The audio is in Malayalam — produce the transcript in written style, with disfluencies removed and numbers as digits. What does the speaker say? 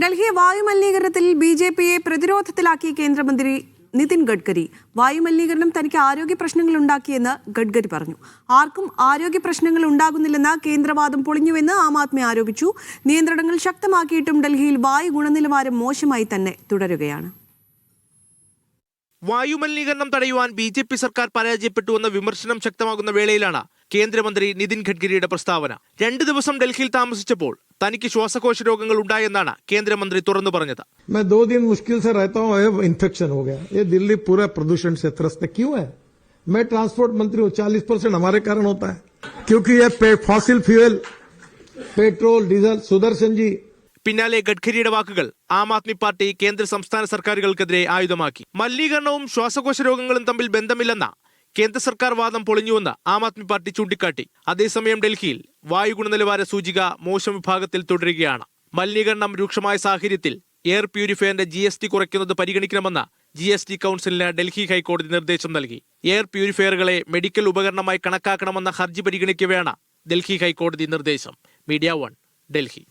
ഡൽഹി വായുമലിനീകരണത്തിൽ ബിജെപിയെ പ്രതിരോധത്തിലാക്കി കേന്ദ്രമന്ത്രി നിതിൻ ഗഡ്കരി. വായുമലിനീകരണം തനിക്ക് ആരോഗ്യ പ്രശ്നങ്ങൾ ഉണ്ടാക്കിയെന്ന് ഗഡ്കരി പറഞ്ഞു. ആർക്കും ആരോഗ്യ പ്രശ്നങ്ങൾ ഉണ്ടാകുന്നില്ലെന്ന കേന്ദ്രവാദം പൊളിഞ്ഞുവെന്ന് ആം ആദ്മി ആരോപിച്ചു. നിയന്ത്രണങ്ങൾ ശക്തമാക്കിയിട്ടും ഡൽഹിയിൽ വായു ഗുണനിലവാരം മോശമായി തന്നെ തുടരുകയാണ്. വായുമലിനീകരണം തടയുവാൻ ബിജെപി സർക്കാർ പരാജയപ്പെട്ടുവെന്ന വിമർശനം ശക്തമാകുന്ന വേളയിലാണ് കേന്ദ്രമന്ത്രി നിതിൻ ഗഡ്കരിയുടെ പ്രസ്താവന. 2 ദിവസം ഡൽഹിയിൽ താമസിച്ചപ്പോൾ തനിക്ക് ശ്വാസകോശ രോഗങ്ങൾ ഉണ്ടായെന്നാണ് കേന്ദ്രമന്ത്രി തുറന്നു പറഞ്ഞത്. मैं 2 दिन मुश्किल से रहता हूँ, इन्फेक्शन हो गया. ये दिल्ली पूरा प्रदूषण से त्रस्त क्यों है? मैं ट्रांसपोर्ट मंत्री हूँ. 40% हमारे कारण होता है, क्योंकि ये fossil fuel petrol diesel. Sudarshan ji. പിന്നാലെ ഗഡ്കരിയുടെ വാക്കുകൾ ആം ആദ്മി പാർട്ടി കേന്ദ്ര സംസ്ഥാന സർക്കാരുകൾക്കെതിരെ ആയുധമാക്കി. മലിനീകരണവും ശ്വാസകോശ രോഗങ്ങളും തമ്മിൽ ബന്ധമില്ലെന്ന കേന്ദ്ര സർക്കാർ വാദം പൊളിഞ്ഞുവെന്ന് ആം ആദ്മി പാർട്ടി ചൂണ്ടിക്കാട്ടി. അതേസമയം ഡൽഹിയിൽ വായു ഗുണനിലവാര സൂചിക മോശം വിഭാഗത്തിൽ തുടരുകയാണ്. മലിനീകരണം രൂക്ഷമായ സാഹചര്യത്തിൽ എയർ പ്യൂരിഫയറിന്റെ GST കുറയ്ക്കുന്നത് പരിഗണിക്കണമെന്ന് GST കൌൺസിലിന് ഡൽഹി ഹൈക്കോടതി നിർദ്ദേശം നൽകി. എയർ പ്യൂരിഫയറുകളെ മെഡിക്കൽ ഉപകരണമായി കണക്കാക്കണമെന്ന ഹർജി പരിഗണിക്കവെയാണ് ഡൽഹി ഹൈക്കോടതി നിർദ്ദേശം. മീഡിയ 1, ഡൽഹി.